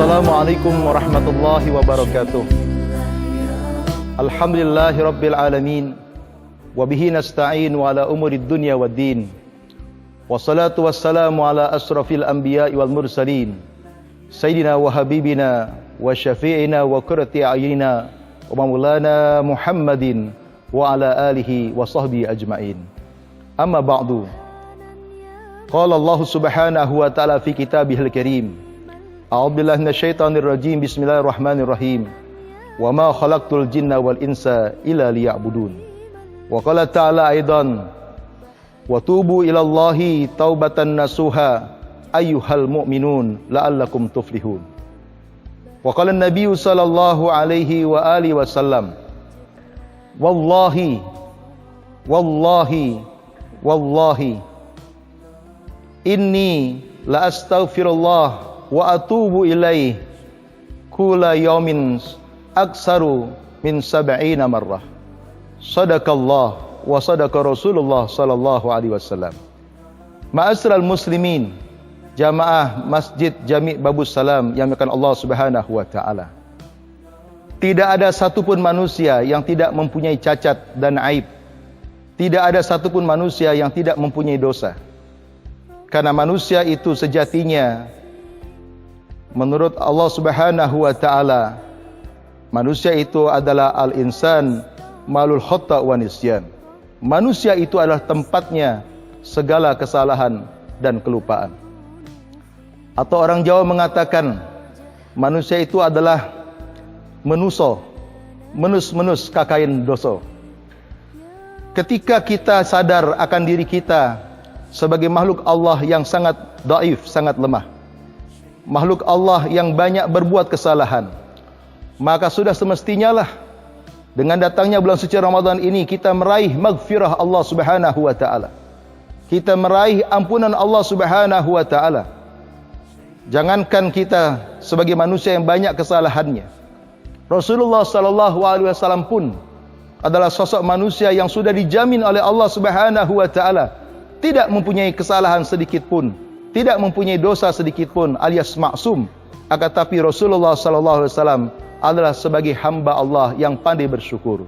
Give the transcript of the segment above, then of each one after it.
Assalamualaikum warahmatullahi wabarakatuh. Alhamdulillahi rabbil alamin. Wabihi nasta'in wa ala umurid dunya wad din. Wassalatu wassalamu ala asrafil anbiya'i wal mursalin. Sayyidina wa habibina wa syafi'ina wa qurrati a'yunina wa maulana Muhammadin wa ala alihi wa sahbihi ajma'in. Amma ba'du. Qala Allah subhanahu wa ta'ala fi kitabihil karim. A'udzubillahi minasyaitonir rajim. Bismillahirrahmanirrahim. Wa ma khalaqtul jinna wal insa illa liya'budun. Wa qala ta'ala aidan wa tubu ilallahi taubatan nasuha ayyuhal mu'minun la'allakum tuflihun. Wa qala an-nabiy sallallahu alaihi wa alihi wasallam wallahi inni la astaghfirullah wa atubu ilaih kula yaumin aksaru min 70 marrah. Sadaqallah wa sadaqa Rasulullah sallallahu alaihi wasallam. Ma'asyiral muslimin, jamaah Masjid Jami' Babus Salam yang dimuliakan Allah Subhanahu wa taala. Tidak ada satupun manusia yang tidak mempunyai cacat dan aib. Tidak ada satupun manusia yang tidak mempunyai dosa. Karena manusia itu sejatinya menurut Allah Subhanahu wa taala, manusia itu adalah al-insan malul khata' wa nisyan. Manusia itu adalah tempatnya segala kesalahan dan kelupaan. Atau orang Jawa mengatakan manusia itu adalah menuso, menus kakain doso. Ketika kita sadar akan diri kita sebagai makhluk Allah yang sangat dhaif, sangat lemah, makhluk Allah yang banyak berbuat kesalahan, maka sudah semestinya lah dengan datangnya bulan suci Ramadan ini kita meraih maghfirah Allah Subhanahu wa taala. Kita meraih ampunan Allah Subhanahu wa taala. Jangankan kita sebagai manusia yang banyak kesalahannya, Rasulullah sallallahu alaihi wasallam pun adalah sosok manusia yang sudah dijamin oleh Allah Subhanahu wa taala tidak mempunyai kesalahan sedikit pun, tidak mempunyai dosa sedikit pun, alias maksum. Akan tapi Rasulullah sallallahu alaihi wasallam adalah sebagai hamba Allah yang pandai bersyukur.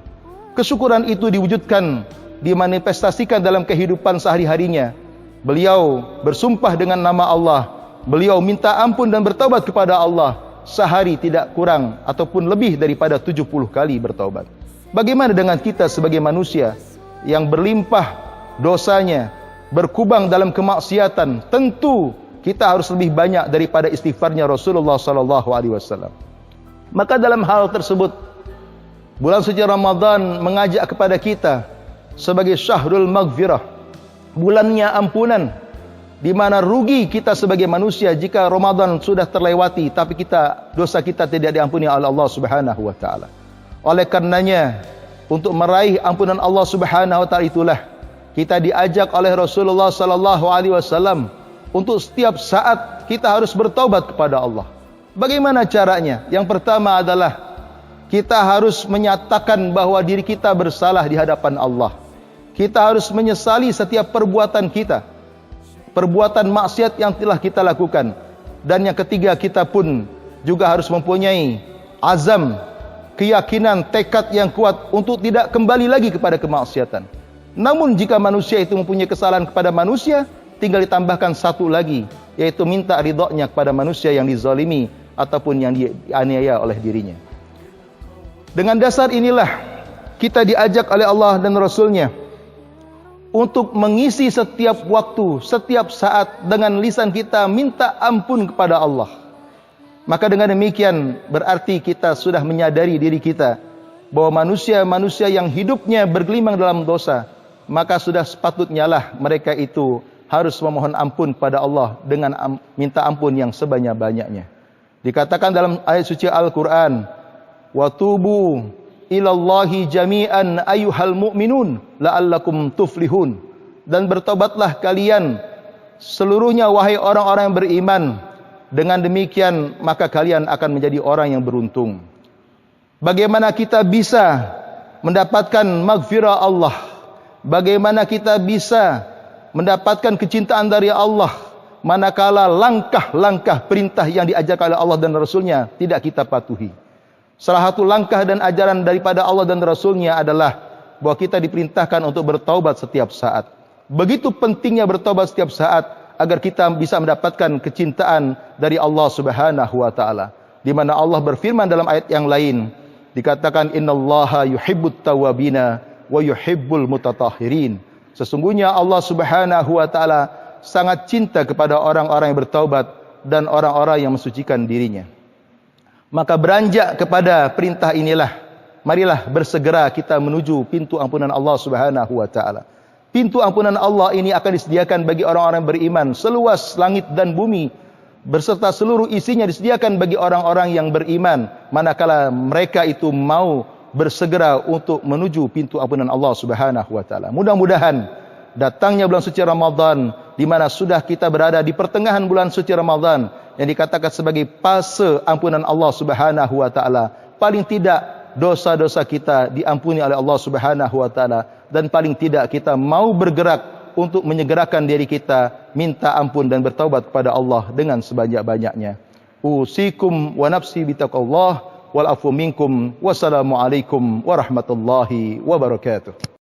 Kesyukuran itu diwujudkan, dimanifestasikan dalam kehidupan sehari-harinya. Beliau bersumpah dengan nama Allah, beliau minta ampun dan bertaubat kepada Allah sehari tidak kurang ataupun lebih daripada 70 kali bertaubat. Bagaimana dengan kita sebagai manusia yang berlimpah dosanya, berkubang dalam kemaksiatan? Tentu kita harus lebih banyak daripada istighfarnya Rasulullah sallallahu alaihi wasallam. Maka dalam hal tersebut, bulan suci Ramadan mengajak kepada kita sebagai syahrul maghfirah, bulannya ampunan, di mana rugi kita sebagai manusia jika Ramadan sudah terlewati tapi dosa kita tidak diampuni oleh Allah Subhanahu wa taala. Oleh karenanya, untuk meraih ampunan Allah Subhanahu wa taala itulah kita diajak oleh Rasulullah sallallahu alaihi wasallam untuk setiap saat kita harus bertaubat kepada Allah. Bagaimana caranya? Yang pertama adalah kita harus menyatakan bahwa diri kita bersalah di hadapan Allah. Kita harus menyesali setiap perbuatan kita, perbuatan maksiat yang telah kita lakukan. Dan yang ketiga, kita pun juga harus mempunyai azam, keyakinan, tekad yang kuat untuk tidak kembali lagi kepada kemaksiatan. Namun jika manusia itu mempunyai kesalahan kepada manusia, tinggal ditambahkan satu lagi, yaitu minta ridhonya kepada manusia yang dizalimi ataupun yang dianiaya oleh dirinya. Dengan dasar inilah kita diajak oleh Allah dan Rasulnya untuk mengisi setiap waktu, setiap saat dengan lisan kita minta ampun kepada Allah. Maka dengan demikian berarti kita sudah menyadari diri kita bahwa manusia-manusia yang hidupnya bergelimang dalam dosa, maka sudah sepatutnya lah mereka itu harus memohon ampun pada Allah dengan minta ampun yang sebanyak-banyaknya. Dikatakan dalam ayat suci Al-Quran, wa tubu ilallahi jami'an ayyuhal mu'minun la'allakum tuflihun. Dan bertobatlah kalian seluruhnya wahai orang-orang yang beriman. Dengan demikian maka kalian akan menjadi orang yang beruntung. Bagaimana kita bisa mendapatkan maghfirah Allah? Bagaimana kita bisa mendapatkan kecintaan dari Allah? manakala langkah-langkah perintah yang diajarkan oleh Allah dan Rasulnya tidak kita patuhi. Salah satu langkah dan ajaran daripada Allah dan Rasulnya adalah bahwa kita diperintahkan untuk bertaubat setiap saat. Begitu pentingnya bertaubat setiap saat agar kita bisa mendapatkan kecintaan dari Allah Subhanahu wa taala. Di mana Allah berfirman dalam ayat yang lain, dikatakan innallaha yuhibbut tawwabina wa yuhibbul mutatahhirin. Sesungguhnya Allah Subhanahu wa taala sangat cinta kepada orang-orang yang bertaubat dan orang-orang yang mensucikan dirinya. Maka beranjak kepada perintah inilah, marilah bersegera kita menuju pintu ampunan Allah Subhanahu wa taala. Pintu ampunan Allah ini akan disediakan bagi orang-orang beriman seluas langit dan bumi beserta seluruh isinya disediakan bagi orang-orang yang beriman manakala mereka itu mau bersegera untuk menuju pintu ampunan Allah Subhanahu wa taala. Mudah-mudahan datangnya bulan suci Ramadan di mana sudah kita berada di pertengahan bulan suci Ramadan yang dikatakan sebagai fase ampunan Allah Subhanahu wa taala. Paling tidak dosa-dosa kita diampuni oleh Allah Subhanahu wa taala dan paling tidak kita mau bergerak untuk menyegerakan diri kita minta ampun dan bertaubat kepada Allah dengan sebanyak-banyaknya. Usikum wa nafsi bitaqwallah wal afu minkum. Wassalamualaikum warahmatullahi wabarakatuh.